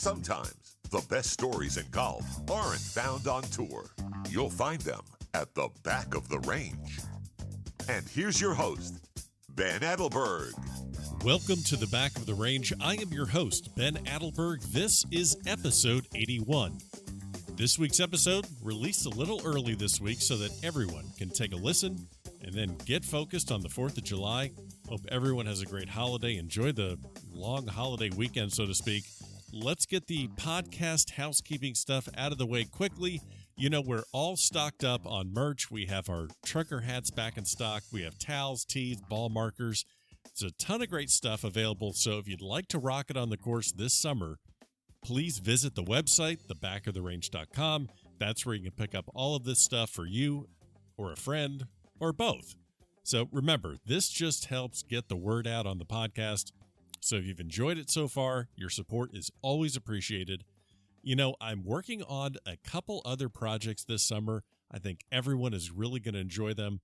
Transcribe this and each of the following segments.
Sometimes the best stories in golf aren't found on tour. You'll find them at the back of the range. And here's your host, Ben Adelberg. Welcome to the Back of the Range. I am your host, Ben Adelberg. This is episode 81. This week's episode released a little early this week so that everyone can take a listen and then get focused on the 4th of July. Hope everyone has a great holiday. Enjoy the long holiday weekend, so to speak. Let's get the podcast housekeeping stuff out of the way quickly. You know, we're all stocked up on merch. We have our trucker hats back in stock. We have towels, tees, ball markers. There's a ton of great stuff available. So if you'd like to rock it on the course this summer, please visit the website, thebackoftherange.com. That's where you can pick up all of this stuff for you or a friend or both. So remember, this just helps get the word out on the podcast. So if you've enjoyed it so far, your support is always appreciated. You know, I'm working on a couple other projects this summer. I think everyone is really going to enjoy them.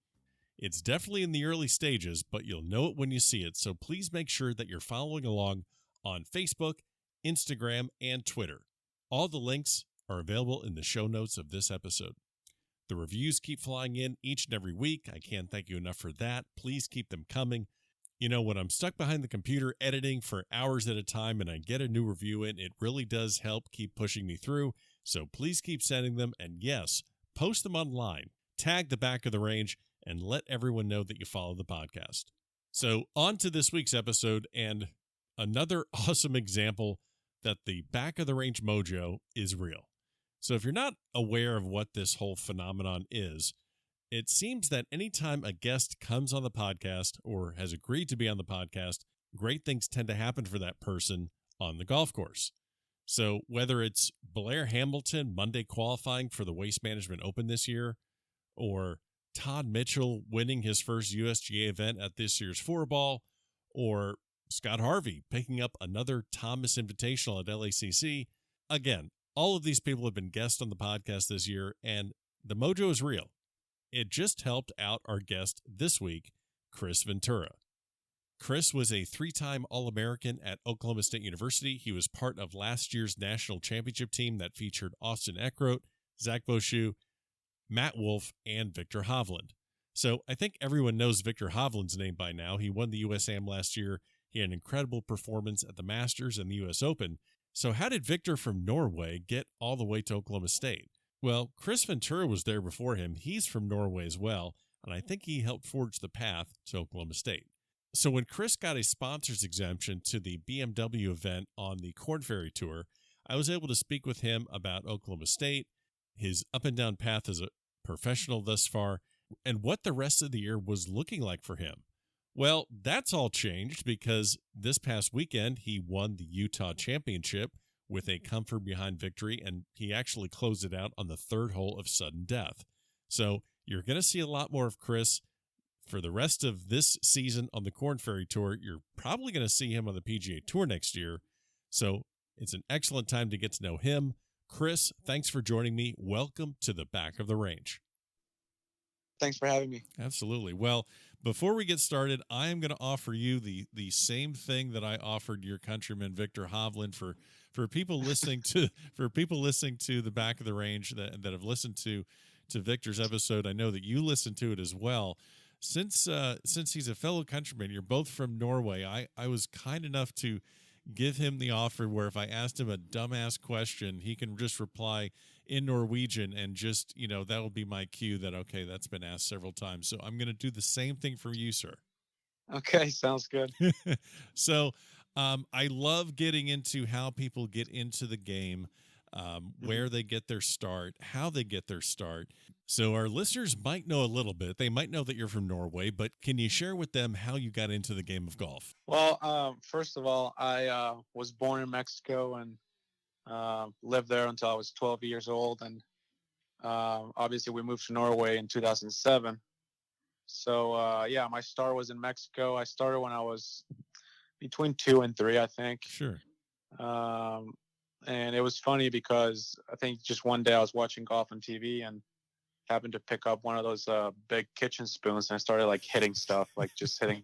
It's definitely in the early stages, but you'll know it when you see it. So please make sure that you're following along on Facebook, Instagram, and Twitter. All the links are available in the show notes of this episode. The reviews keep flying in each and every week. I can't thank you enough for that. Please keep them coming. You know, when I'm stuck behind the computer editing for hours at a time and I get a new review in, it really does help keep pushing me through. So please keep sending them. And yes, post them online. Tag the Back of the Range and let everyone know that you follow the podcast. So on to this week's episode and another awesome example that the Back of the Range mojo is real. So if you're not aware of what this whole phenomenon is, it seems that anytime a guest comes on the podcast or has agreed to be on the podcast, great things tend to happen for that person on the golf course. So whether it's Blair Hamilton Monday qualifying for the Waste Management Open this year, or Todd Mitchell winning his first USGA event at this year's Four Ball, or Scott Harvey picking up another Thomas Invitational at LACC. Again, all of these people have been guests on the podcast this year, and the mojo is real. It just helped out our guest this week, Kristoffer Ventura. Chris was a three-time All-American at Oklahoma State University. He was part of last year's national championship team that featured Austin Eckroat, Zach Boshu, Matt Wolff, and Viktor Hovland. So I think everyone knows Viktor Hovland's name by now. He won the USAM last year. He had an incredible performance at the Masters and the US Open. So how did Viktor from Norway get all the way to Oklahoma State? Well, Kristoffer Ventura was there before him. He's from Norway as well, and I think he helped forge the path to Oklahoma State. So when Chris got a sponsor's exemption to the BMW event on the KornFerry Tour, I was able to speak with him about Oklahoma State, his up and down path as a professional thus far, and what the rest of the year was looking like for him. Well, that's all changed because this past weekend he won the Utah Championship with a comfort behind victory, and he actually closed it out on the third hole of sudden death. So you're going to see a lot more of Chris for the rest of this season on the KornFerry Tour. You're probably going to see him on the PGA Tour next year. So it's an excellent time to get to know him. Chris, thanks for joining me. Welcome to the Back of the Range. Thanks for having me. Absolutely. Well, before we get started, I am going to offer you the same thing that I offered your countryman Viktor Hovland for people listening to the Back of the Range that have listened to Viktor's episode. I know that you listened to it as well. Since he's a fellow countryman, you're both from Norway. I was kind enough to give him the offer where if I asked him a dumbass question, he can just reply in Norwegian and just, that will be my cue that, okay, that's been asked several times. So I'm going to do the same thing for you, sir. Okay, sounds good. So I love getting into how people get into the game, where they get their start, how they get their start. So our listeners might know a little bit. They might know that you're from Norway, but can you share with them how you got into the game of golf? Well, first of all, I was born in Mexico and lived there until I was 12 years old. And obviously we moved to Norway in 2007. So, my start was in Mexico. I started when I was between 2 and 3, I think. Sure. And it was funny because I think just one day I was watching golf on TV and happened to pick up one of those big kitchen spoons, and I started hitting stuff, just hitting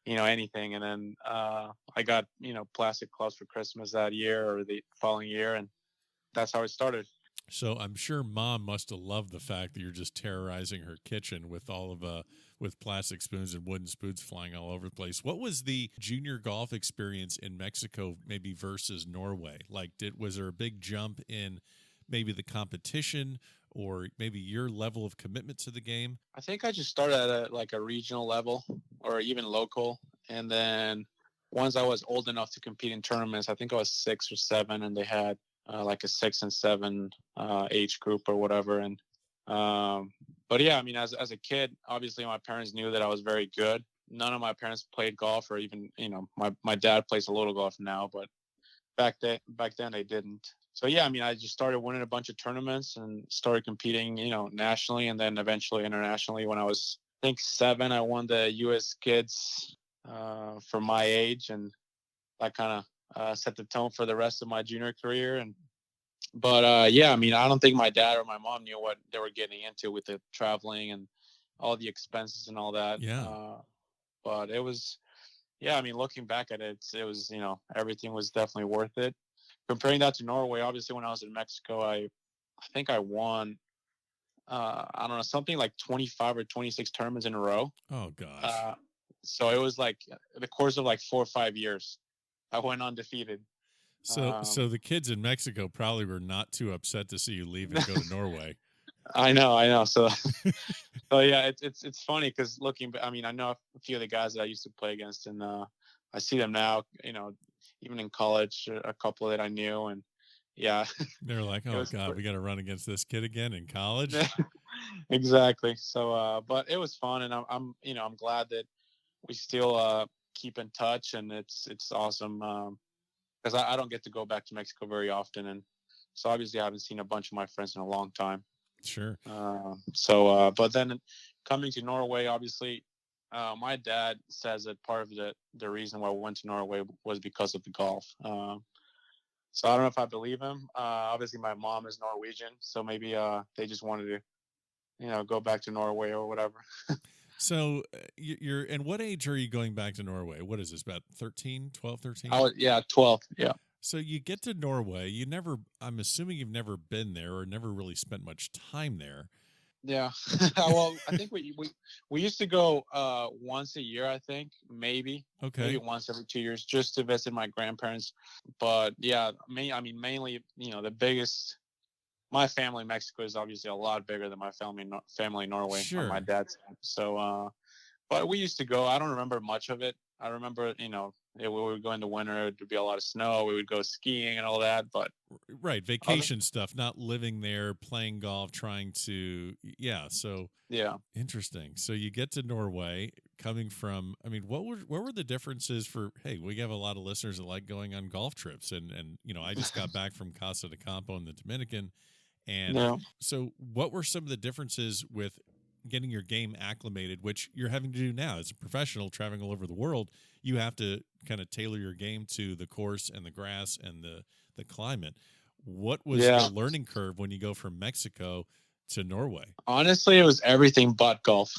anything. And then I got, plastic clubs for Christmas that year or the following year. And that's how it started. So I'm sure Mom must have loved the fact that you're just terrorizing her kitchen with all of with plastic spoons and wooden spoons flying all over the place. What was the junior golf experience in Mexico, maybe versus Norway? Like, was there a big jump in maybe the competition or maybe your level of commitment to the game? I think I just started at a regional level or even local, and then once I was old enough to compete in tournaments, I think I was 6 or 7, and they had like a 6 and 7 age group or whatever. And but yeah, I mean, as a kid, obviously my parents knew that I was very good. None of my parents played golf, or even my dad plays a little golf now, but back then they didn't. So yeah, I mean, I just started winning a bunch of tournaments and started competing, nationally, and then eventually internationally. When I was, I think, 7, I won the U.S. Kids for my age, and that kind of set the tone for the rest of my junior career. But yeah, I mean, I don't think my dad or my mom knew what they were getting into with the traveling and all the expenses and all that. Yeah. But it was, yeah, I mean, looking back at it, it was, everything was definitely worth it. Comparing that to Norway, obviously, when I was in Mexico, I think I won, I don't know, something like 25 or 26 tournaments in a row. Oh, gosh. So it was like the course of like 4 or 5 years, I went undefeated. So the kids in Mexico probably were not too upset to see you leave and go to Norway. I know. So, so yeah, it's funny because I mean, I know a few of the guys that I used to play against, and I see them now. Even in college, a couple that I knew, and yeah, they're like, "Oh God, we got to run against this kid again in college." Exactly. So, but it was fun, and I'm glad that we still keep in touch, and it's awesome because I don't get to go back to Mexico very often, and so obviously I haven't seen a bunch of my friends in a long time. Sure. But then coming to Norway, obviously, my dad says that part of the reason why we went to Norway was because of the golf. So I don't know if I believe him. Obviously, my mom is Norwegian, so maybe they just wanted to, go back to Norway or whatever. So you're, and what age are you going back to Norway? What is this, about 13, 12, 13? Yeah, 12. Yeah. So you get to Norway. I'm assuming you've never been there or never really spent much time there. Yeah. Well, I think we used to go once a year, I think, maybe. Okay. Maybe once every 2 years just to visit my grandparents. But yeah, mainly, my family in Mexico is obviously a lot bigger than my family in Norway on my dad's side. So, but we used to go. I don't remember much of it. I remember, we would go in the winter. There'd be a lot of snow. We would go skiing and all that. But right, vacation stuff, not living there, playing golf, trying to, yeah. So yeah, interesting. So you get to Norway, coming from. I mean, what were the differences for? Hey, we have a lot of listeners that like going on golf trips, and I just got back from Casa de Campo in the Dominican. And so what were some of the differences with getting your game acclimated, which you're having to do now as a professional traveling all over the world? You have to kind of tailor your game to the course and the grass and the climate. What was the learning curve when you go from Mexico to Norway? Honestly, it was everything but golf.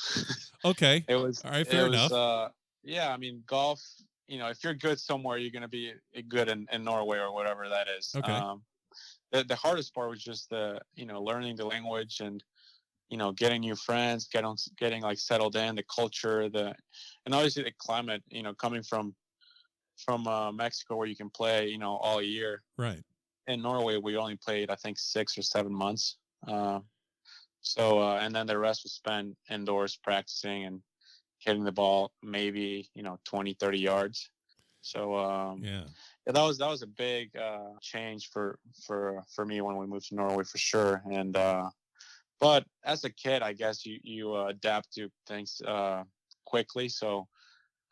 Okay. It was all right. Fair enough. Yeah, I mean, golf, if you're good somewhere, you're going to be good in Norway or whatever that is. Okay. The hardest part was just learning the language and getting new friends, getting like settled in, the culture, and obviously the climate. Coming from Mexico where you can play all year. Right. In Norway, we only played I think 6 or 7 months. And then the rest was spent indoors practicing and hitting the ball maybe 20, 30 yards. So that was a big change for me when we moved to Norway for sure. And but as a kid, I guess you adapt to things quickly. So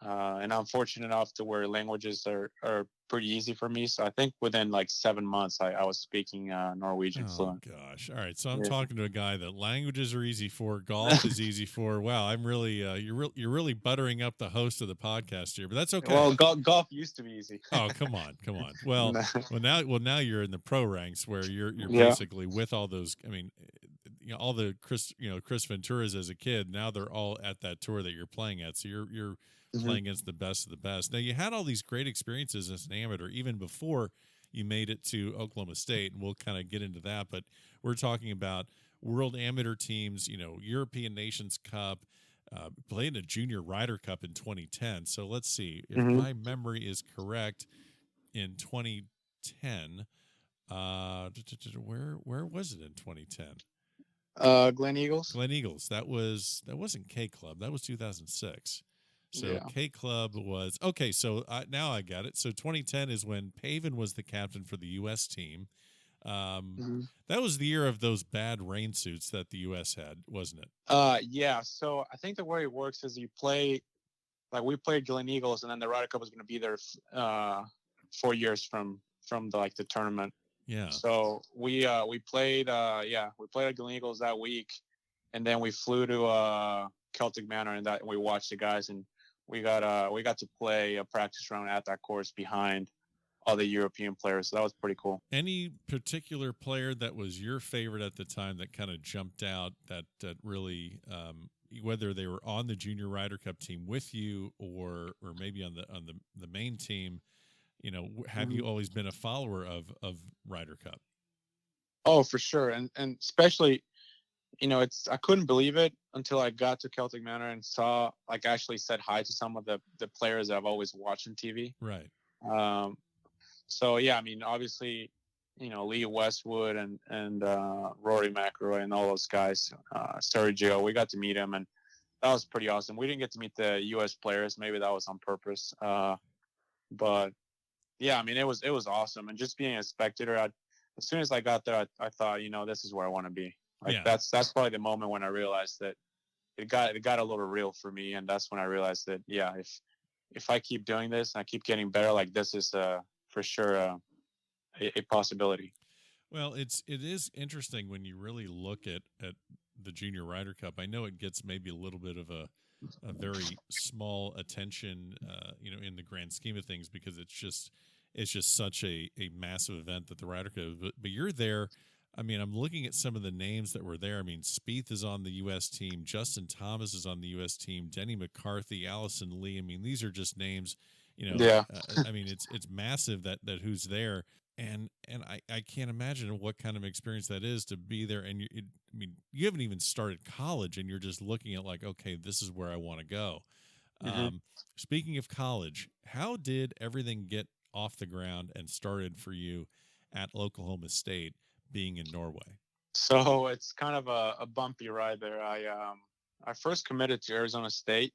and I'm fortunate enough to where languages are pretty easy for me. So I think within like 7 months, I was speaking Norwegian fluent. Gosh. All right. So I'm talking to a guy that languages are easy for, golf is easy for. Wow. I'm really, you're really buttering up the host of the podcast here, but that's okay. Well, golf used to be easy. Oh, come on. Well, now you're in the pro ranks where you're basically with all those. I mean, all the Chris Venturas as a kid. Now they're all at that tour that you're playing at. So you're playing against the best of the best. Now you had all these great experiences as an amateur, even before you made it to Oklahoma State, and we'll kind of get into that. But we're talking about World Amateur Teams, European Nations Cup, played in a Junior Ryder Cup in 2010. So let's see if my memory is correct. In 2010, where was it in 2010? Glen Eagles. Glen Eagles. That wasn't K Club. That was 2006. So Yeah. K Club was okay. So now I got it. So 2010 is when Paven was the captain for the U.S. team. That was the year of those bad rain suits that the U.S. had, wasn't it? Yeah. So I think the way it works is you play, like we played Glen Eagles, and then the Ryder Cup was going to be there 4 years from the tournament. Yeah. So we played we played at Glen Eagles that week, and then we flew to Celtic Manor, and we watched the guys, and we got to play a practice round at that course behind all the European players. So that was pretty cool. Any particular player that was your favorite at the time that kind of jumped out that really, whether they were on the Junior Ryder Cup team with you or maybe on the main team, have you always been a follower of Ryder Cup? Oh, for sure. And especially, I couldn't believe it until I got to Celtic Manor and saw, actually said hi to some of the players that I've always watched on TV. Right. So yeah, I mean, obviously, Lee Westwood and Rory McIlroy and all those guys, Sergio, we got to meet him, and that was pretty awesome. We didn't get to meet the U.S. players. Maybe that was on purpose. But yeah, I mean, it was awesome. And just being a spectator, as soon as I got there, I thought, this is where I want to be. That's probably the moment when I realized that it got a little real for me. And that's when I realized that, yeah, if I keep doing this and I keep getting better, this is for sure a possibility. Well, it is interesting when you really look at the Junior Ryder Cup. I know it gets maybe a little bit of a very small attention, in the grand scheme of things, because it's just such a massive event that the Ryder Cup. But you're there. I mean, I'm looking at some of the names that were there. I mean, Spieth is on the U.S. team. Justin Thomas is on the U.S. team. Denny McCarthy, Allison Lee. I mean, these are just names. Yeah. I mean, it's massive that who's there, and I can't imagine what kind of experience that is to be there. And you haven't even started college, and you're just looking at okay, this is where I want to go. Speaking of college, how did everything get off the ground and started for you at Oklahoma State, being in Norway? So it's kind of a bumpy ride there. I first committed to Arizona State.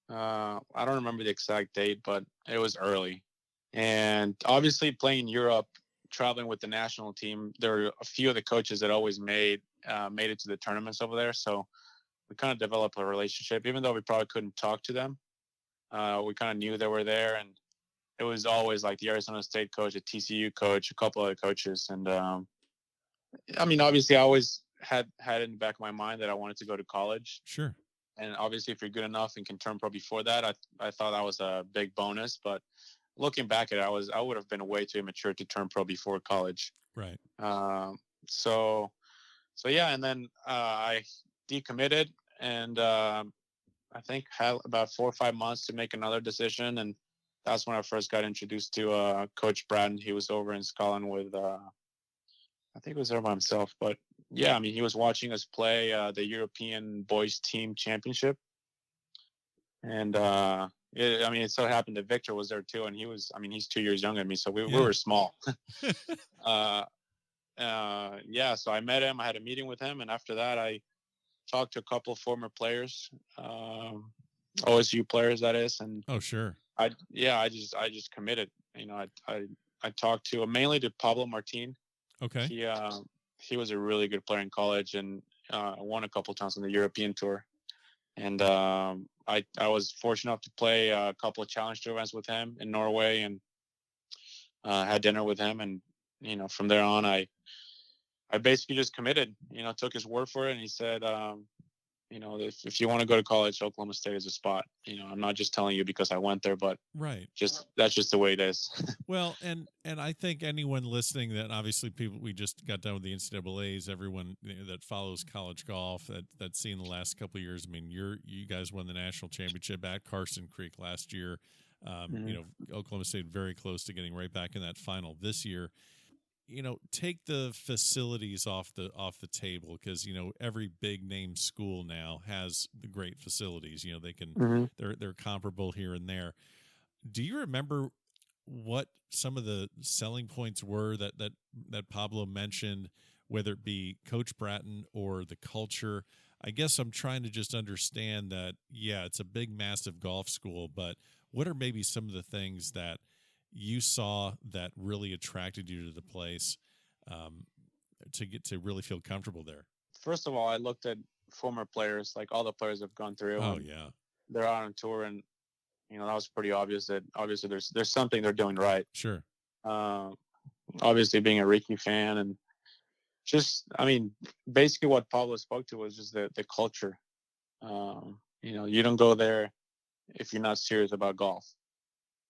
I don't remember the exact date, but it was early. And obviously playing Europe, traveling with the national team, there were a few of the coaches that always made it to the tournaments over there. So we kind of developed a relationship, even though we probably couldn't talk to them. We kind of knew they were there, and it was always the Arizona State coach, a TCU coach, a couple other coaches. And I mean, obviously I always had in the back of my mind that I wanted to go to college. Sure. And obviously, if you're good enough and can turn pro before that, I thought that was a big bonus. But looking back at it, I would have been way too immature to turn pro before college. Right. So yeah, and then I decommitted, and I think had about 4 or 5 months to make another decision, and that's when I first got introduced to Coach Braden. He was over in Scotland with, I think it was there by himself, but yeah, I mean, he was watching us play the European Boys Team Championship. And, it so happened that Victor was there too. And he's 2 years younger than me. So we were small. So I met him. I had a meeting with him. And after that, I talked to a couple of former players, OSU players, that is. And oh, sure. I just committed. I talked mainly to Pablo Martin. Okay. He was a really good player in college and won a couple of times on the European Tour. And I was fortunate enough to play a couple of challenge tour events with him in Norway, and had dinner with him. And from there on, I basically just committed. Took his word for it, and he said, if you want to go to college, Oklahoma State is a spot. I'm not just telling you because I went there, but right. That's just the way it is. Well, and I think anyone listening, that obviously people, we just got done with the NCAA's, everyone that follows college golf that's seen the last couple of years. I mean, you guys won the national championship at Carson Creek last year. Mhm. Oklahoma State very close to getting right back in that final this year. Take the facilities off the table, because every big name school now has the great facilities. They can Mhm. they're comparable here and there. Do you remember what some of the selling points were that Pablo mentioned, whether it be Coach Bratton or the culture? I guess I'm trying to just understand that, yeah, it's a big, massive golf school, but what are maybe some of the things that you saw that really attracted you to the place, to get to really feel comfortable there? First of all, I looked at former players, like all the players have gone through, Oh, and yeah, they're out on tour, and that was pretty obvious that obviously there's something they're doing right. sure. Uh, Obviously, being a Ricky fan, and basically what Pablo spoke to was just the culture. You don't go there if you're not serious about golf.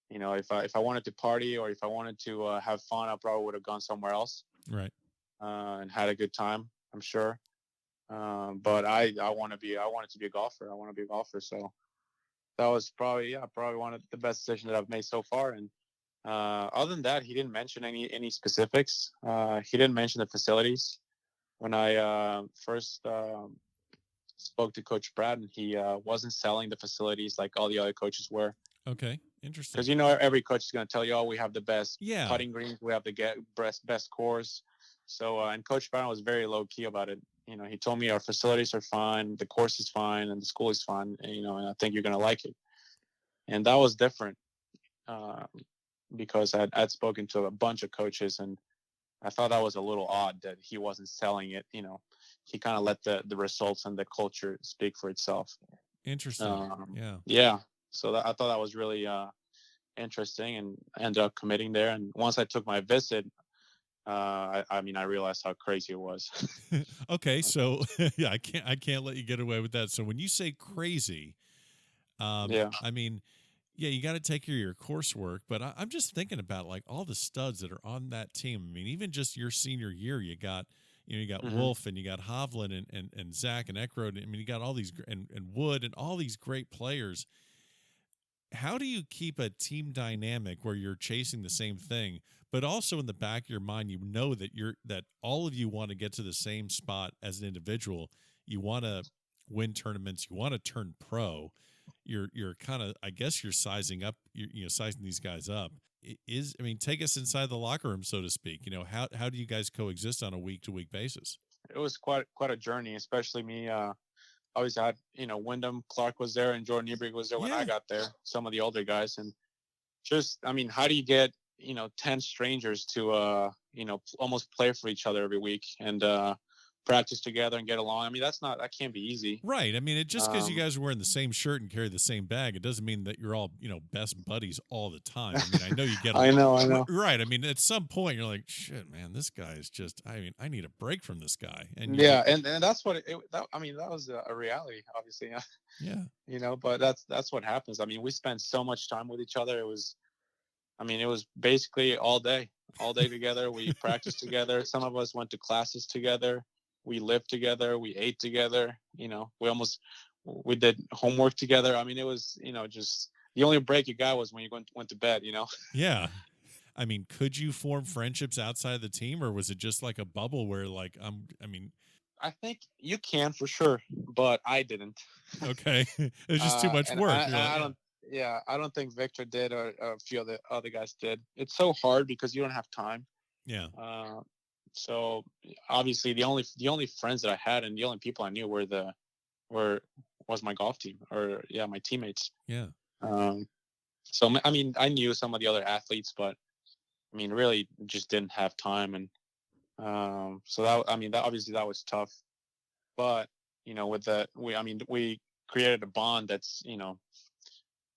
If I wanted to party or if I wanted to have fun, I probably would have gone somewhere else Right. and had a good time, I'm sure. But I wanted to be a golfer. I want to be a golfer. So that was probably one of the best decisions that I've made so far. And other than that, he didn't mention any specifics. He didn't mention the facilities. When I first spoke to Coach Bratton, he wasn't selling the facilities like all the other coaches were. Okay, interesting. Because every coach is going to tell you, oh, we have the best putting greens, we have the best course. So and Coach Bratton was very low key about it. He told me our facilities are fine, the course is fine, and the school is fine. And I think you're going to like it. And that was different because I'd spoken to a bunch of coaches, and I thought that was a little odd that he wasn't selling it. He kind of let the results and the culture speak for itself. Interesting. Yeah. Yeah. So I thought that was really interesting, and I ended up committing there. And once I took my visit, I realized how crazy it was. Okay, so yeah, I can't let you get away with that. So when you say crazy, Yeah. I mean, yeah, you got to take care of your coursework, but I'm just thinking about like all the studs that are on that team. I mean, even just your senior year, you got Mm-hmm. Wolf, and you got Hovland, and Zach and Eckroad. I mean, you got all these, and Wood, and all these great players. How do you keep a team dynamic where you're chasing the same thing, but also in the back of your mind, that all of you want to get to the same spot as an individual? You want to win tournaments. You want to turn pro. You're kind of, I guess, you're sizing up. Sizing these guys up. Take us inside the locker room, so to speak. How do you guys coexist on a week to week basis? It was quite a journey, especially me. Obviously, I had Wyndham Clark was there, and Jordan Ebrig was there when I got there. Some of the older guys, and how do you get 10 strangers to almost play for each other every week and practice together and get along? That can't be easy. Right. I mean, just because you guys are wearing the same shirt and carry the same bag, it doesn't mean that you're all, best buddies all the time. I mean, I know you get I know. Right. I mean, at some point you're like, shit, man, this guy is just, I need a break from this guy. And and that's what that was a reality, obviously. Yeah. But that's what happens. I mean, we spent so much time with each other. It was basically all day together. We practiced together. Some of us went to classes together. We lived together. We ate together. We did homework together. It was, just the only break you got was when you went to bed, Yeah. I mean, could you form friendships outside of the team, or was it just like a bubble where I think you can for sure, but I didn't. Okay. It was just too much work. I don't think Victor did, or a few of the other guys did. It's so hard because you don't have time. Yeah. So obviously the only friends that I had and the only people I knew was my golf team, or my teammates. Yeah. So I knew some of the other athletes, but really just didn't have time. And so that obviously that was tough. But with that, we created a bond that's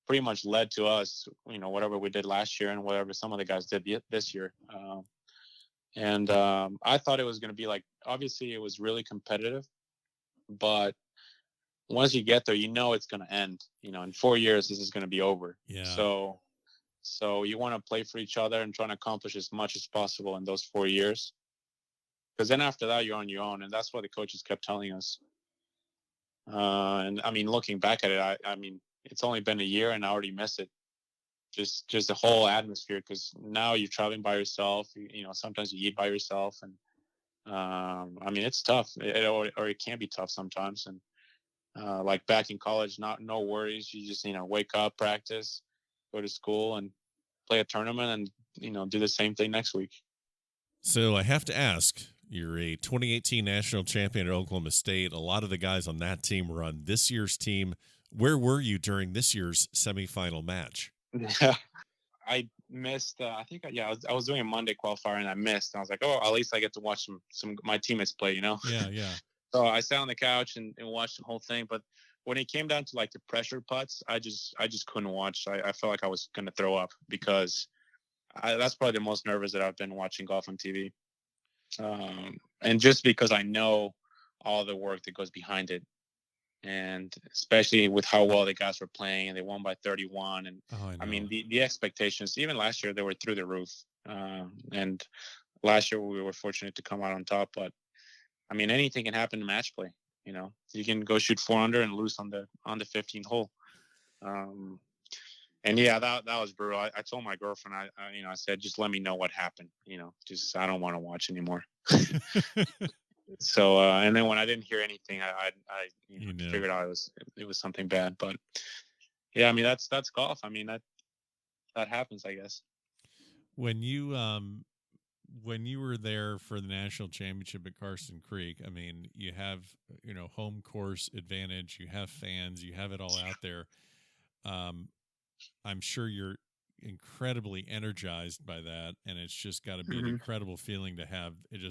pretty much led to us, whatever we did last year and whatever some of the guys did this year. And I thought it was going to be like, obviously it was really competitive, but once you get there, you know it's going to end. In 4 years, this is going to be over. Yeah. So you want to play for each other and try to accomplish as much as possible in those 4 years. Because then after that, you're on your own. And that's what the coaches kept telling us. And I mean, looking back at it, I mean, it's only been a year and I already miss it. Just the whole atmosphere, because now you're traveling by yourself. Sometimes you eat by yourself. And I mean, it's tough. Or it can be tough sometimes. And like back in college, no worries. You just, wake up, practice, go to school, and play a tournament, and, do the same thing next week. So I have to ask, you're a 2018 national champion at Oklahoma State. A lot of the guys on that team were on this year's team. Where were you during this year's semifinal match? Yeah, I missed. I think, I was doing a Monday qualifier and I missed. And I was like, oh, at least I get to watch some my teammates play, Yeah. So I sat on the couch and watched the whole thing. But when it came down to like the pressure putts, I just couldn't watch. I felt like I was going to throw up because that's probably the most nervous that I've been watching golf on TV. And just because I know all the work that goes behind it. And especially with how well the guys were playing, and they won by 31. And I mean, the expectations, even last year, they were through the roof. And last year we were fortunate to come out on top, but I mean, anything can happen in match play. You can go shoot 4 under and lose on the 15th hole. And yeah, that was brutal. I told my girlfriend, I said, just let me know what happened. Just I don't want to watch anymore. So and then when I didn't hear anything, I figured out it was something bad. But yeah, I mean that's golf. I mean that happens, I guess. When you were there for the national championship at Carson Creek, I mean, you have home course advantage, you have fans, you have it all out there. I'm sure you're incredibly energized by that, and it's just got to be an incredible feeling to have it.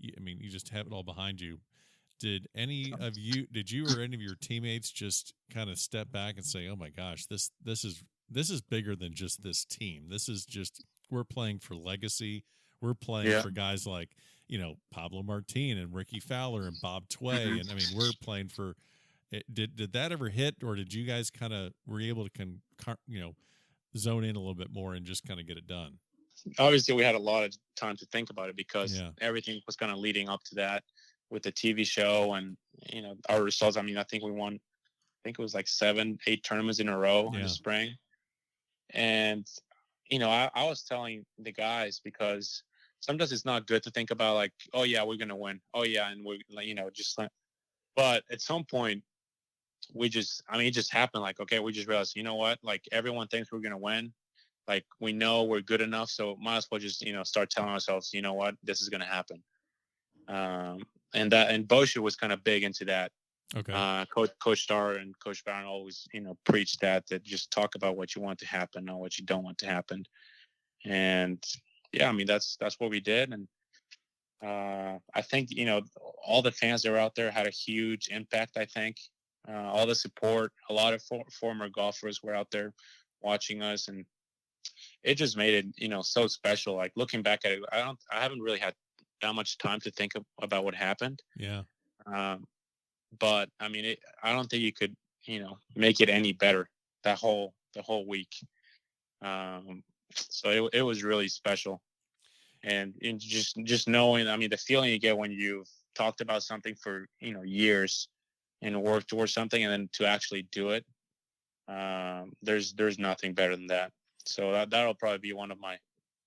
You just have it all behind you. Did you or any of your teammates just kind of step back and say, "Oh my gosh, this is bigger than just this team. This is just we're playing for legacy. We're playing for guys like Pablo Martin and Ricky Fowler and Bob Tway, and I mean we're playing for." Did that ever hit, or did you guys kind of were able to zone in a little bit more and just kind of get it done? Obviously, we had a lot of time to think about it because everything was kind of leading up to that with the TV show and our results. I mean, I think we won. I think it was like 7-8 tournaments in a row in the spring, and I was telling the guys because sometimes it's not good to think about like, oh yeah, we're gonna win. Oh yeah, and we're but at some point. It just happened. Like, okay, we just realized, what? Like, everyone thinks we're going to win. Like, we know we're good enough. So might as well just, start telling ourselves, you know what, this is going to happen. And Bosher was kind of big into that. Okay. Coach Starr and Coach Barron always, preached that just talk about what you want to happen, not what you don't want to happen. And yeah, I mean, that's what we did. And I think, all the fans that were out there had a huge impact, I think. All the support, a lot of former golfers were out there watching us, and it just made it, so special. Like looking back at it, I haven't really had that much time to think about what happened. Yeah. But I mean, I don't think you could, make it any better the whole week. So it was really special, and just knowing, I mean, the feeling you get when you've talked about something for years. And work towards something, and then to actually do it, there's nothing better than that. So that'll probably be one of my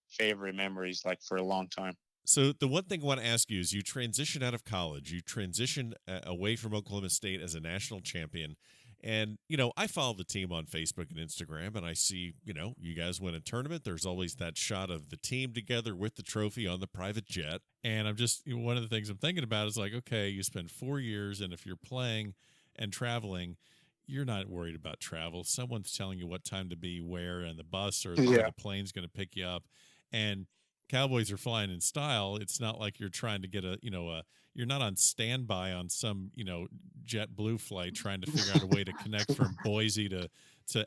favorite memories, like for a long time. So the one thing I want to ask you is, you transitioned out of college, you transitioned away from Oklahoma State as a national champion, and I follow the team on Facebook and Instagram, and I see you guys win a tournament. There's always that shot of the team together with the trophy on the private jet, and I'm just one of the things I'm thinking about is like, okay, you spend 4 years, and if you're playing and traveling, you're not worried about travel. Someone's telling you what time to be where, and the bus or the plane's going to pick you up, and Cowboys are flying in style. It's not like you're trying to get you're not on standby on some, JetBlue flight trying to figure out a way to connect from Boise to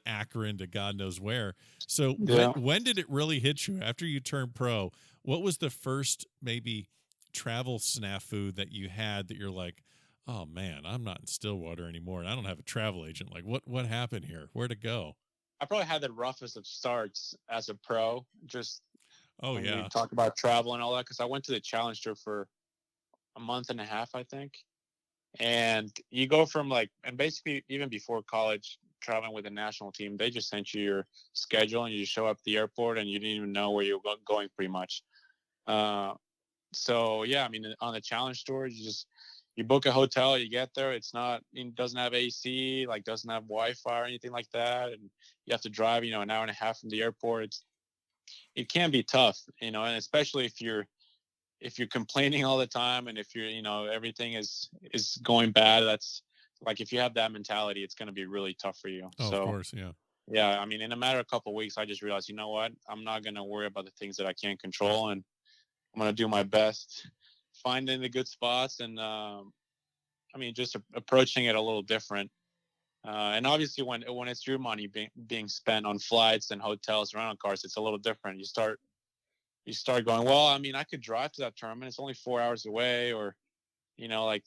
Akron to God knows where. So when did it really hit you after you turned pro? What was the first maybe travel snafu that you had that you're like, oh man, I'm not in Stillwater anymore, and I don't have a travel agent. Like, what happened here? Where to go? I probably had the roughest of starts as a pro, just Oh when you yeah, talk about travel and all that, because I went to the Challenge Tour for a month and a half, I think. And you go from like, and basically even before college, traveling with the national team, they just sent you your schedule and you just show up at the airport and you didn't even know where you were going pretty much. Uh, so yeah, I mean, on the Challenge Tour, you book a hotel, you get there, it doesn't have AC, like doesn't have Wi-Fi or anything like that, and you have to drive, an hour and a half from the airport. It can be tough, and especially if you're complaining all the time, and if everything is going bad. That's like, if you have that mentality, it's going to be really tough for you. oh of So course, yeah. yeah, I mean, in a matter of a couple of weeks, I just realized, you know what, I'm not going to worry about the things that I can't control, and I'm going to do my best finding the good spots, and I mean, just approaching it a little different. And obviously, when it's your money being spent on flights and hotels, rental cars, it's a little different. You start going, well, I mean, I could drive to that tournament. It's only 4 hours away, or like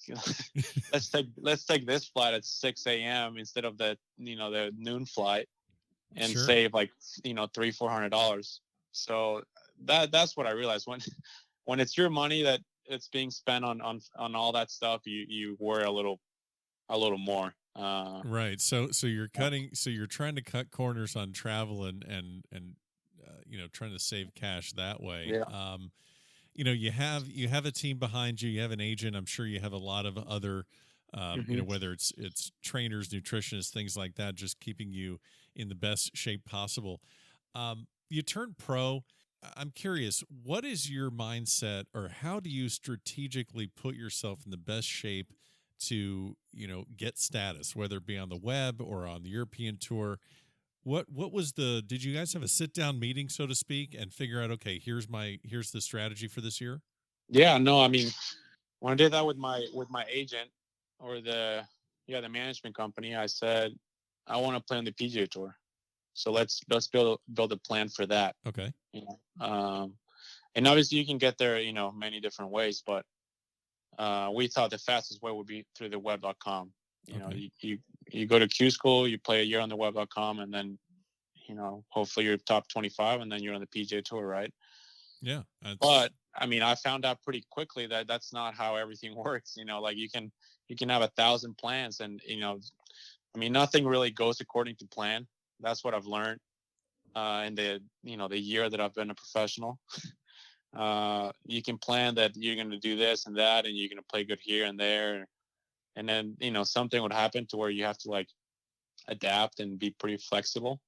let's take this flight at 6 a.m. instead of the noon flight, and Sure. save like $300-400. So that's what I realized, when it's your money that it's being spent on all that stuff, you worry a little more. Right. So you're cutting. So you're trying to cut corners on travel and trying to save cash that way. Yeah. You have a team behind you. You have an agent. I'm sure you have a lot of other, Mm-hmm. whether it's trainers, nutritionists, things like that, just keeping you in the best shape possible. You turn pro. I'm curious, what is your mindset, or how do you strategically put yourself in the best shape to get status, whether it be on the web or on the European tour? What was did you guys have a sit down meeting, so to speak, and figure out, okay, here's the strategy for this year? Yeah, no, I mean, when I did that with my agent, or the management company, I said, I want to play on the PGA Tour, so let's build a plan for that. Okay. You know, and obviously you can get there, many different ways, but we thought the fastest way would be through the web.com. Okay. You go to Q school, you play a year on the web.com, and then hopefully you're top 25, and then you're on the PGA Tour, right? Yeah. But I mean, I found out pretty quickly that that's not how everything works. Like you can have 1,000 plans, and I mean, nothing really goes according to plan. That's what I've learned in the year that I've been a professional. You can plan that you're going to do this and that, and you're going to play good here and there, and then something would happen to where you have to like adapt and be pretty flexible.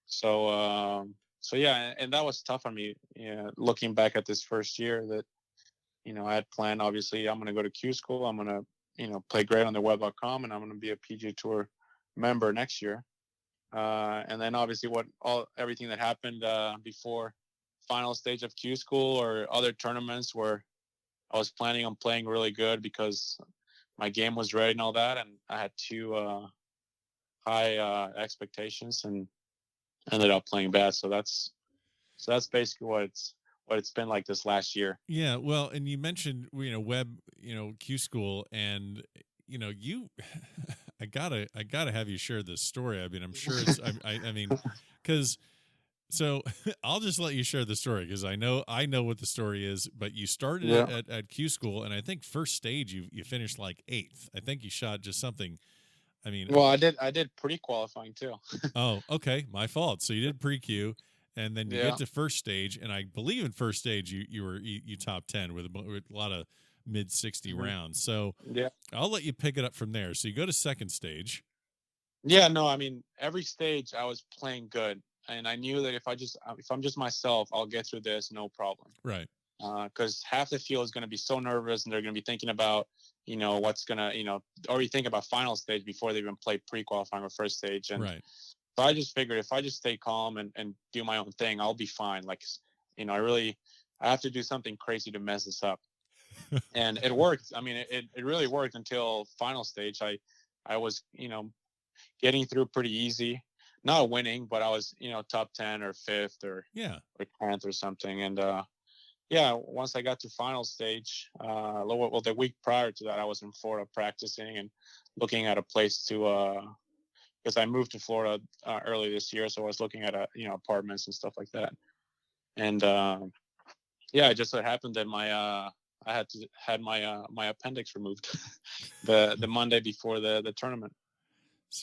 So yeah, and that was tough on me. Looking back at this first year, that I had planned. Obviously, I'm going to go to Q school. I'm going to play great on the web.com, and I'm going to be a PGA Tour member next year. And then obviously everything that happened before final stage of Q school or other tournaments where I was planning on playing really good because my game was ready and all that, and I had too high expectations and ended up playing bad. So that's basically what it's been like this last year. Yeah, well, and you mentioned web, Q school, and you I gotta have you share this story. I mean, I'm sure it's I mean, because so I'll just let you share the story, because I know what the story is. But you started Yeah. at Q school, and I think first stage you finished like 8th. I think you shot just something. I mean, Well, I did pre-qualifying too. oh, okay, my fault. So you did pre-Q, and then you get Yeah. to first stage, and I believe in first stage you top 10 with a lot of mid 60 Mhm. rounds. So Yeah. I'll let you pick it up from there. So you go to second stage. Yeah. No, I mean, every stage I was playing good, and I knew that if I'm just myself, I'll get through this no problem. Right. Because half the field is going to be so nervous, and they're going to be thinking about what's going to already think about final stage before they even play pre-qualifying or first stage. And Right. so I just figured, if I just stay calm and do my own thing, I'll be fine. Like, I have to do something crazy to mess this up. And it worked. I mean, it really worked until final stage. I was, getting through pretty easy, not winning, but I was, top 10 or 5th or Yeah. 10th or something. And yeah, once I got to final stage, well, the week prior to that, I was in Florida practicing and looking at a place to, because I moved to Florida early this year, so I was looking at apartments and stuff like that. And yeah, it just so happened that I had my appendix removed the Monday before the tournament.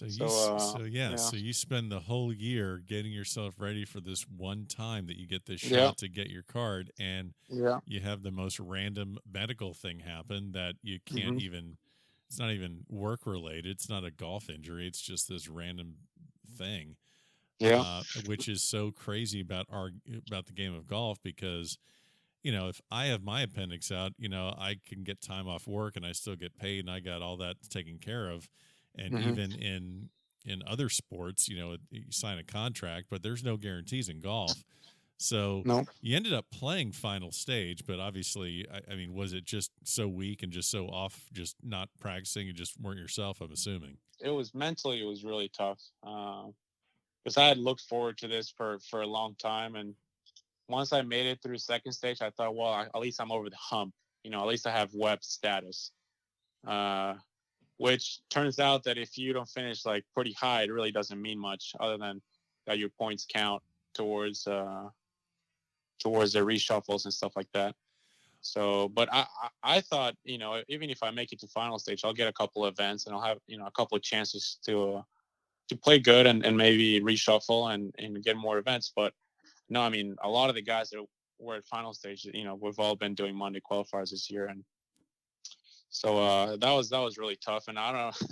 Yeah, So you spend the whole year getting yourself ready for this one time that you get this yeah, shot to get your card, and yeah. you have the most random medical thing happen that you can't Hmm. even. It's not even work related. It's not a golf injury. It's just this random thing, Yeah. which is so crazy about the game of golf because if I have my appendix out, I can get time off work and I still get paid and I got all that taken care of. And Hmm. even in other sports, you sign a contract, but there's no guarantees in golf. So No, you ended up playing final stage, but obviously, I mean, was it just so weak and just so off, just not practicing and just weren't yourself? I'm assuming. it was really tough because I had looked forward to this for a long time, and once I made it through second stage, I thought, well, at least I'm over the hump. At least I have web status. Uh, which turns out that if you don't finish like pretty high, it really doesn't mean much other than that your points count towards towards the reshuffles and stuff like that. So, but I thought, even if I make it to final stage, I'll get a couple of events and I'll have, a couple of chances to play good and maybe reshuffle and get more events. But no, I mean, a lot of the guys that were at final stage, we've all been doing Monday qualifiers this year, and so that was really tough. And I don't know,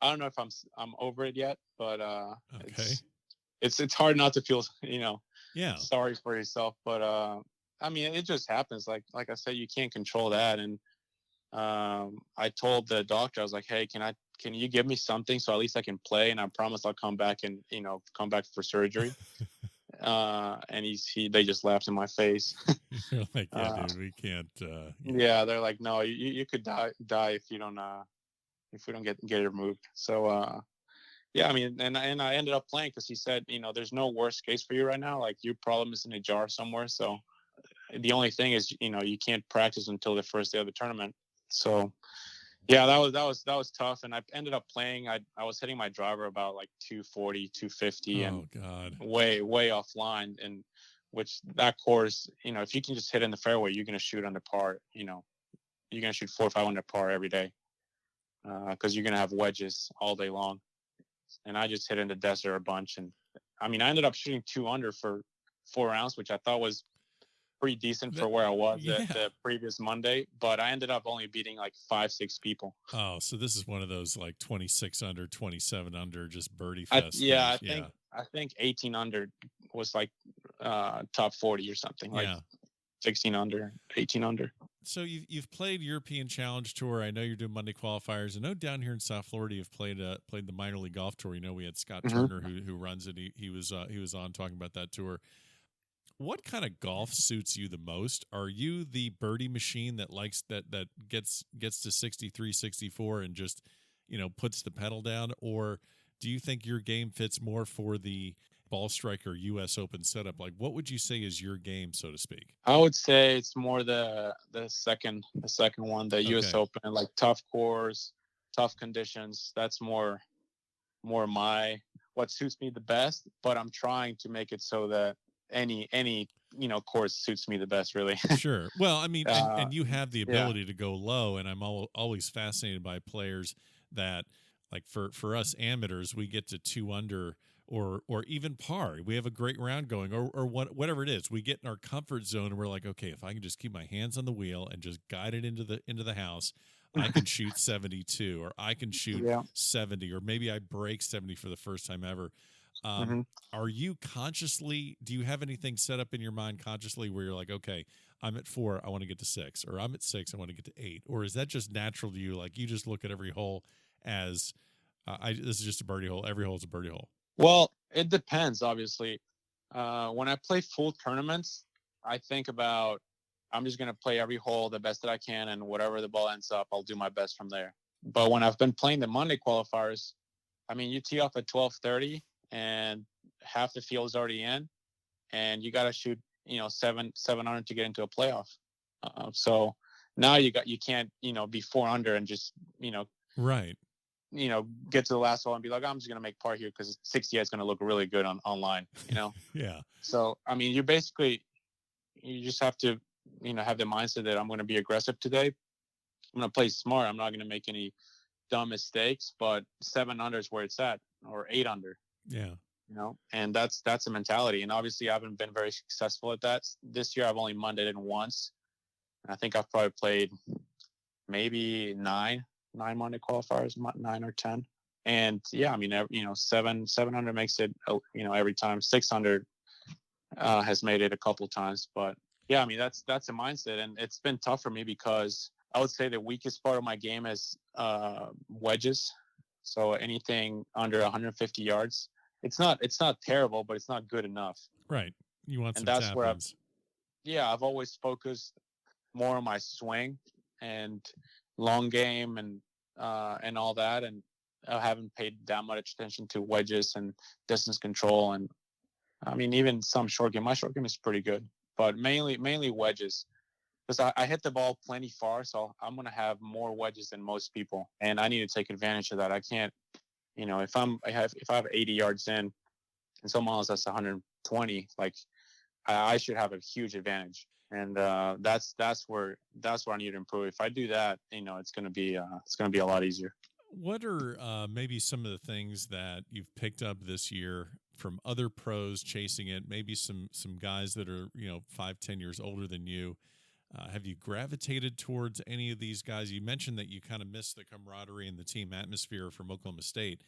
I don't know if I'm over it yet, but Okay. it's hard not to feel Yeah. sorry for yourself. But I mean, it just happens. Like I said, you can't control that. And I told the doctor, I was like, hey, can you give me something so at least I can play, and I promise I'll come back and come back for surgery. And they just laughed in my face. You're like, yeah, uh, dude, we can't. Yeah. yeah, they're like, no, you could die if we don't get it removed. So yeah, I mean, and I ended up playing because he said, there's no worst case for you right now. Like your problem is in a jar somewhere. So the only thing is, you can't practice until the first day of the tournament. So yeah, that was tough. And I ended up playing. I was hitting my driver about like 240, 250, and Oh God. way offline. And which that course, if you can just hit in the fairway, you're gonna shoot under par. You're gonna shoot 4 or 5 under par every day because you're gonna have wedges all day long. And I just hit in the desert a bunch. And I mean, I ended up shooting 2 under for 4 rounds, which I thought was pretty decent for That, where I was yeah. the previous Monday. But I ended up only beating like 5, 6 people. Oh, so this is one of those like 26 under, 27 under, just birdie I fest yeah, things. Yeah. I think 18 under was like top 40 or something, like Yeah. 16 under, 18 under. So you've played European Challenge Tour. I know you're doing Monday qualifiers. I know down here in South Florida you've played the minor league golf tour. We had Scott Mm-hmm. Turner who runs it. He was on talking about that tour. What kind of golf suits you the most? Are you the birdie machine that likes that gets to 63, 64 and just, puts the pedal down? Or do you think your game fits more for the ball striker US Open setup? Like what would you say is your game, so to speak? I would say it's more the second one, the US Okay. Open, like tough course, tough conditions. That's more my what suits me the best, but I'm trying to make it so that any course suits me the best, really. Sure. Well, I mean, uh and you have the yeah. ability to go low, and I'm always fascinated by players that, like for us amateurs, we get to 2 under or even par. We have a great round going, or whatever it is. We get in our comfort zone, and we're like, okay, if I can just keep my hands on the wheel and just guide it into the house, I can shoot 72, or I can shoot Yeah. 70, or maybe I break 70 for the first time ever. Hmm. Are you do you have anything set up in your mind consciously where you're like, okay, I'm at 4, I want to get to 6, or I'm at 6, I want to get to 8, or is that just natural to you? Like you just look at every hole as this is just a birdie hole. Every hole is a birdie hole. Well, it depends, obviously. When I play full tournaments, I think about I'm just gonna play every hole the best that I can, and whatever the ball ends up, I'll do my best from there. But when I've been playing the Monday qualifiers, I mean, you tee off at 12:30, and half the field is already in, and you got to shoot, seven under to get into a playoff. So now you can't, be 4 under and just, Right. Get to the last hole and be like, I'm just going to make par here because 68 is going to look really good online, Yeah. So, I mean, you just have to, have the mindset that I'm going to be aggressive today. I'm going to play smart. I'm not going to make any dumb mistakes, but 7 under is where it's at, or 8 under. Yeah. And that's a mentality. And obviously I haven't been very successful at that. This year I've only Mondayed in once. And I think I've probably played maybe nine Monday qualifiers, 9 or 10. And yeah, I mean, 700 makes it, every time. 600 has made it a couple of times, but yeah, I mean, that's a mindset, and it's been tough for me because I would say the weakest part of my game is wedges. So anything under 150 yards, it's not terrible, but it's not good enough. Right. You want and some that's tap where ins. I've always focused more on my swing and long game and all that, and I haven't paid that much attention to wedges and distance control. And I mean, even some short game. My short game is pretty good, but mainly wedges, because I hit the ball plenty far, so I'm gonna have more wedges than most people, and I need to take advantage of that. I can't, if I have 80 yards in, and someone else that's 120, like I should have a huge advantage. And that's where I need to improve. If I do that, it's gonna be a lot easier. What are maybe some of the things that you've picked up this year from other pros chasing it? Maybe some guys that are 5-10 years older than you. Have you gravitated towards any of these guys? You mentioned that you kind of miss the camaraderie and the team atmosphere from Oklahoma State.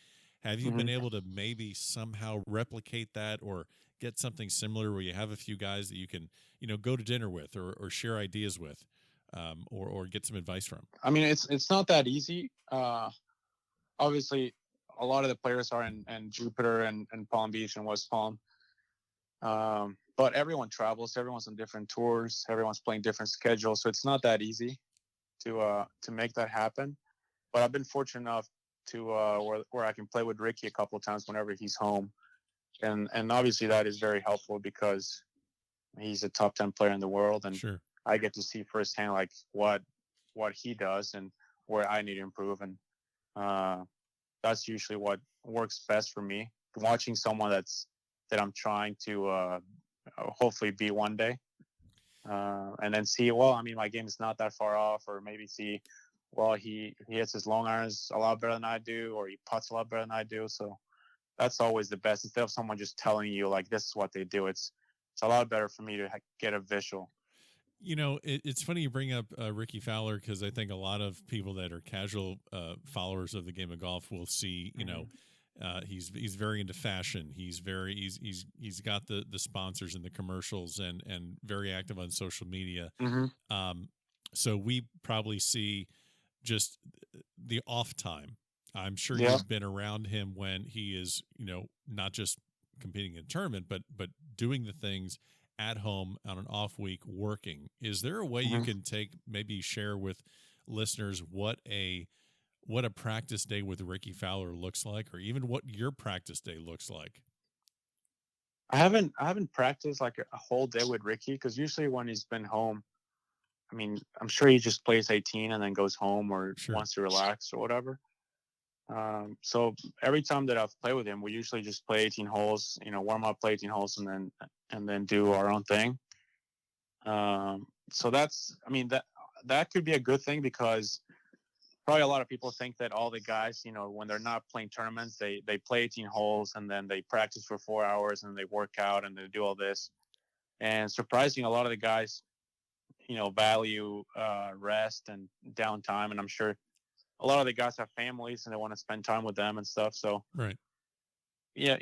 Have you been able to maybe somehow replicate that, or get something similar where you have a few guys that you can go to dinner with, or share ideas with, or get some advice from? I mean, it's not that easy. Obviously, a lot of the players are in Jupiter and Palm Beach and West Palm. But everyone travels. Everyone's on different tours. Everyone's playing different schedules. So it's not that easy to make that happen. But I've been fortunate enough to where I can play with Ricky a couple of times whenever he's home. And obviously that is very helpful because he's a top 10 player in the world. And Sure. I get to see firsthand like what he does and where I need to improve. And that's usually what works best for me. Watching someone that I'm trying to hopefully be one day, and then see, well, I mean, my game is not that far off, or maybe see, well, he hits his long irons a lot better than I do, or he putts a lot better than I do. So that's always the best. Instead of someone just telling you like this is what they do, it's a lot better for me to get a visual. It's funny you bring up Ricky Fowler, because I think a lot of people that are casual followers of the game of golf will see, he's very into fashion. He's got the sponsors and the commercials, and very active on social media. So we probably see just the off time. I'm sure you've been around him when he is, not just competing in a tournament, but doing the things at home on an off week working. Is there a way you can maybe share with listeners what a practice day with Ricky Fowler looks like, or even what your practice day looks like? I haven't practiced like a whole day with Ricky, because usually when he's been home, I mean, I'm sure he just plays 18 and then goes home, or wants to relax or whatever. So every time that I've played with him, we usually just play 18 holes, warm up, play 18 holes, and then do our own thing. So that's, I mean, that could be a good thing, because probably a lot of people think that all the guys, when they're not playing tournaments, they play 18 holes and then they practice for 4 hours and they work out and they do all this. And surprising, a lot of the guys, value rest and downtime. And I'm sure a lot of the guys have families and they want to spend time with them and stuff. So, right. Yeah,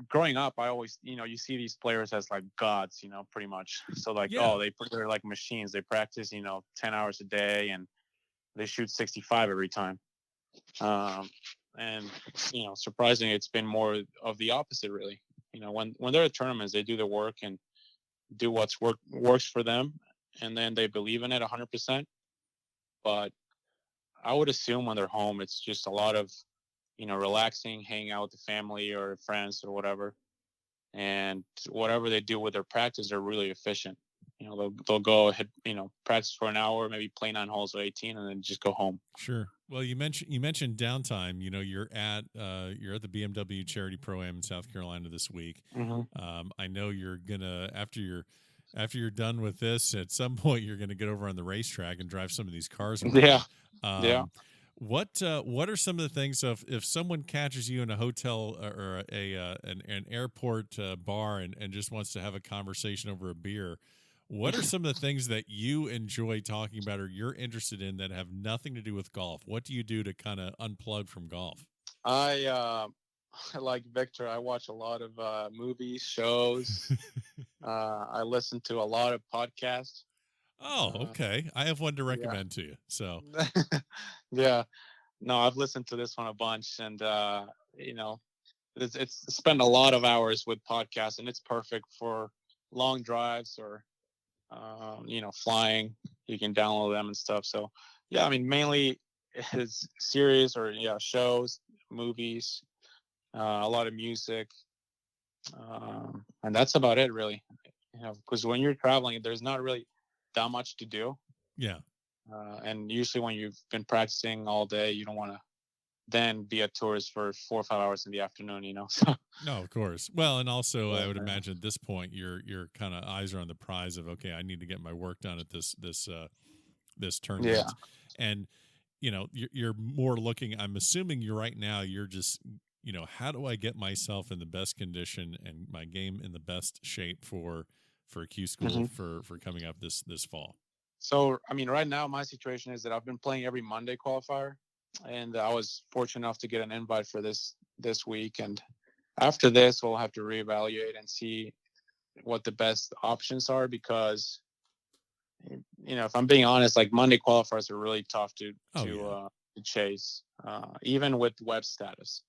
growing up, I always, you see these players as like gods, pretty much. So like, they're like machines. They practice, 10 hours a day, and they shoot 65 every time. And, surprisingly, it's been more of the opposite, really. When they're at tournaments, they do the work and do works for them, and then they believe in it 100%. But I would assume when they're home, it's just a lot of, relaxing, hanging out with the family or friends or whatever. and whatever they do with their practice, they're really efficient. They'll go ahead, practice for an hour, maybe play 9 holes or 18, and then just go home. Sure. Well, you mentioned downtime. You're at the BMW Charity Pro-Am in South Carolina this week. Mm-hmm. I know you're gonna after you're done with this, at some point you're gonna get over on the racetrack and drive some of these cars around. Yeah. Yeah. What are some of the things if someone catches you in a hotel or an airport bar and just wants to have a conversation over a beer? What are some of the things that you enjoy talking about or you're interested in that have nothing to do with golf? What do you do to kind of unplug from golf? I like Victor. I watch a lot of movies, shows. I listen to a lot of podcasts. Oh, okay. I have one to recommend to you. So, yeah, no, I've listened to this one a bunch, and it's spent a lot of hours with podcasts, and it's perfect for long drives or flying. You can download them and stuff. So yeah, I mean, mainly it's series or shows, movies, a lot of music, and that's about it really. Because when you're traveling, there's not really that much to do. Yeah. And usually when you've been practicing all day, you don't want to then be a tourist for 4 or 5 hours in the afternoon, So No, of course. Well, and also I would imagine at this point your kind of eyes are on the prize of, okay, I need to get my work done at this tournament. Yeah. And you're more looking, I'm assuming right now you're just, how do I get myself in the best condition and my game in the best shape for Q School for coming up this fall? So, I mean, right now my situation is that I've been playing every Monday qualifier, and I was fortunate enough to get an invite for this week. And after this, we'll have to reevaluate and see what the best options are, because if I'm being honest, like Monday qualifiers are really tough to chase, even with web status.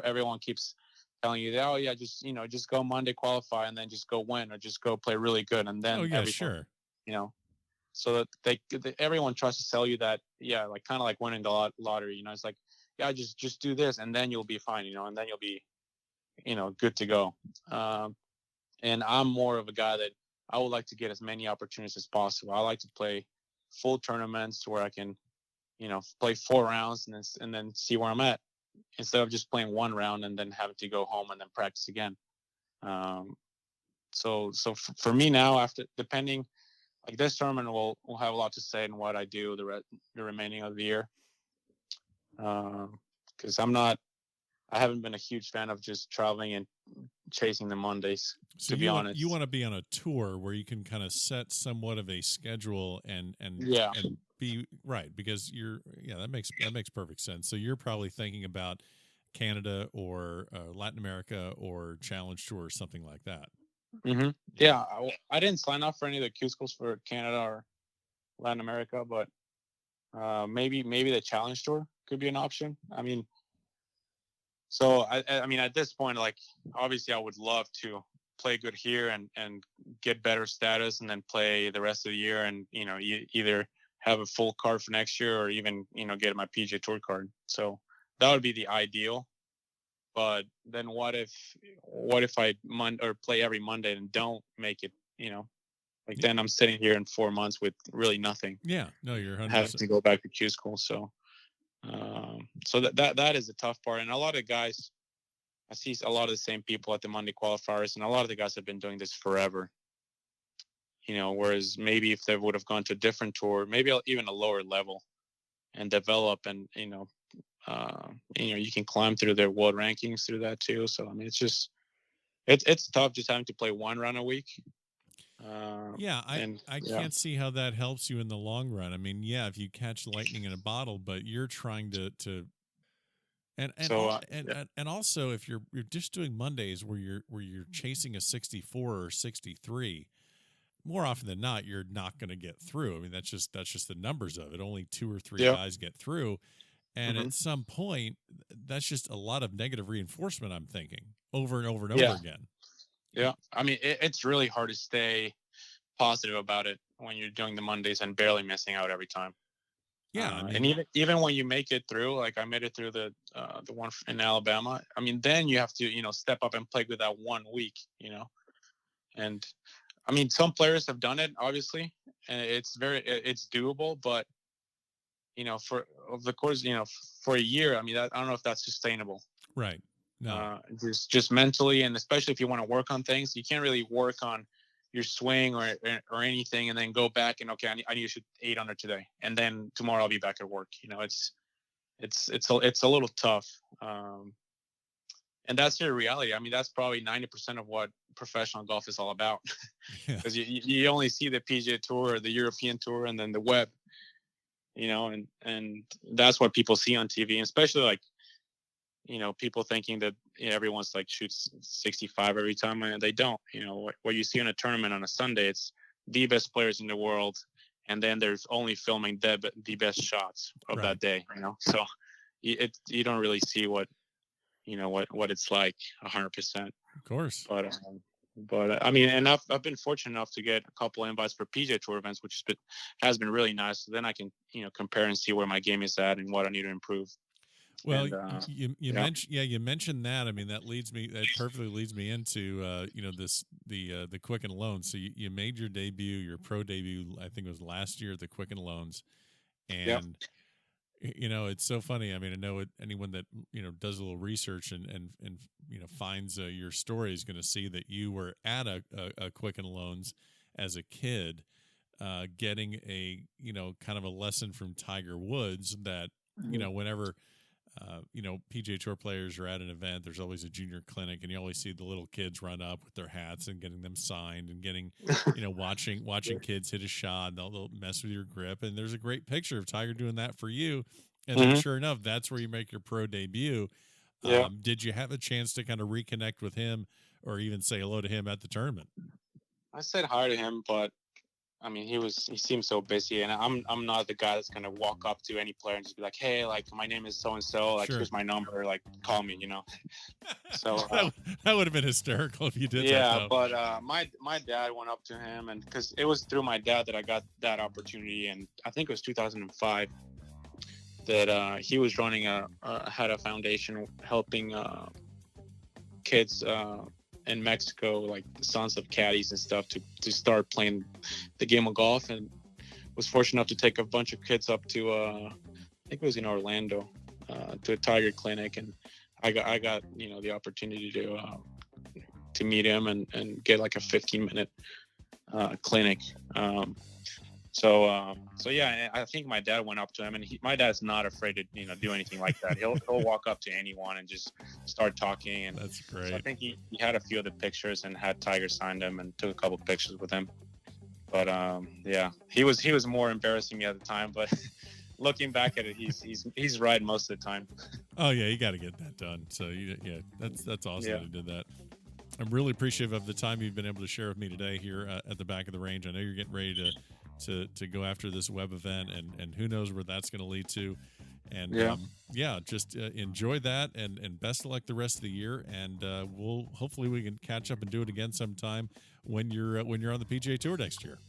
Everyone keeps telling you that, oh yeah, just go Monday qualify and then just go win or just go play really good and then sure. So that everyone tries to sell you that, like kind of like winning the lottery. It's like, yeah, just do this and then you'll be fine, and then you'll be, good to go. And I'm more of a guy that I would like to get as many opportunities as possible. I like to play full tournaments where I can, play 4 rounds and then see where I'm at, instead of just playing 1 round and then having to go home and then practice again. So for me now, after depending. Like this tournament will have a lot to say in what I do the remaining of the year. Because I haven't been a huge fan of just traveling and chasing the Mondays. So to be honest, you want to be on a tour where you can kind of set somewhat of a schedule and be right, because that makes perfect sense. So you're probably thinking about Canada or Latin America or Challenge Tour or something like that. Mm-hmm. Yeah, I didn't sign up for any of the Q schools for Canada or Latin America, but maybe the Challenge Tour could be an option. I mean, so I mean, at this point, like obviously, I would love to play good here and get better status, and then play the rest of the year, and either have a full card for next year or even get my PGA Tour card. So that would be the ideal. But then what if I play every Monday and don't make it, then I'm sitting here in 4 months with really nothing. Yeah, no, you're 100%. Having to go back to Q school. So, so that is a tough part. And a lot of guys, I see a lot of the same people at the Monday qualifiers, and a lot of the guys have been doing this forever. Whereas maybe if they would have gone to a different tour, maybe even a lower level, and develop, and you can climb through their world rankings through that too. So I mean, it's tough just having to play 1 round a week. I can't see how that helps you in the long run. I mean, if you catch lightning in a bottle, but you're trying to and also if you're just doing Mondays where you're chasing a 64 or 63, more often than not you're not going to get through. I mean, that's just the numbers of it. Only 2 or 3 guys get through. And at some point, that's just a lot of negative reinforcement, I'm thinking, over and over and over again. Yeah. I mean, it's really hard to stay positive about it when you're doing the Mondays and barely missing out every time. Yeah, I mean, and even when you make it through, like I made it through the one in Alabama. I mean, then you have to step up and play with that 1 week, and I mean some players have done it obviously, and it's doable, but for of the course, for a year, I mean, I don't know if that's sustainable. right. No. Just mentally, and especially if you want to work on things, you can't really work on your swing or anything, and then go back and okay, I need to shoot 8 under today, and then tomorrow I'll be back at work. It's a little tough, and that's your reality. I mean, that's probably 90% of what professional golf is all about, because you only see the PGA Tour or the European Tour and then the web, and that's what people see on TV, and especially like people thinking that everyone's like shoots 65 every time, and they don't. What you see in a tournament on a Sunday, it's the best players in the world, and then there's only filming the best shots of that day. So you don't really see what it's like 100%. Of course. But I mean, and I've been fortunate enough to get a couple of invites for PGA Tour events, which has been really nice. So then I can compare and see where my game is at and what I need to improve. Well, you mentioned that. I mean, that perfectly leads me into the Quicken Loans. So you made your pro debut, I think it was last year at the Quicken Loans, and it's so funny. I mean, I know anyone that does a little research and finds your story is going to see that you were at a Quicken Loans as a kid, getting a kind of a lesson from Tiger Woods that whenever PGA Tour players are at an event, there's always a junior clinic, and you always see the little kids run up with their hats and getting them signed, and getting, watching kids hit a shot, and they'll mess with your grip. And there's a great picture of Tiger doing that for you. And then sure enough, that's where you make your pro debut. Yeah. Did you have a chance to kind of reconnect with him or even say hello to him at the tournament? I said hi to him, but I mean, he seemed so busy, and I'm not the guy that's gonna walk up to any player and just be like, hey, like my name is so and so, like here's my number, like call me, So that would have been hysterical if you did. Yeah, but my dad went up to him, and because it was through my dad that I got that opportunity, and I think it was 2005 that he was running had a foundation helping kids in Mexico, like the sons of caddies and stuff, to start playing the game of golf, and was fortunate enough to take a bunch of kids up to I think it was in Orlando, to a Tiger clinic, and I got the opportunity to meet him and get like a 15-minute clinic. So yeah, I think my dad went up to him, and my dad's not afraid to do anything like that. He'll walk up to anyone and just start talking. And that's great. So I think he had a few of the pictures and had Tiger sign them and took a couple of pictures with him. But yeah, he was more embarrassing me at the time. But looking back at it, he's right most of the time. Oh yeah, you got to get that done. So that's awesome that he did that. I'm really appreciative of the time you've been able to share with me today here at the back of the range. I know you're getting ready to go after this web event, and who knows where that's going to lead to. And just enjoy that, and best of luck the rest of the year. And hopefully we can catch up and do it again sometime when you're on the PGA Tour next year.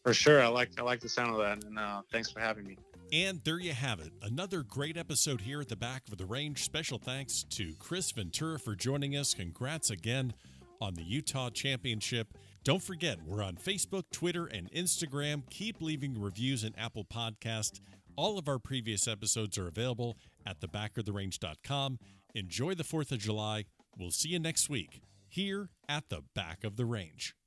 For sure. I like the sound of that, and thanks for having me. And there you have it. Another great episode here at the back of the range. Special thanks to Kristoffer Ventura for joining us. Congrats again on the Utah Championship. Don't forget, we're on Facebook, Twitter, and Instagram. Keep leaving reviews in Apple Podcast. All of our previous episodes are available at thebackoftherange.com. Enjoy the 4th of July. We'll see you next week here at the back of the range.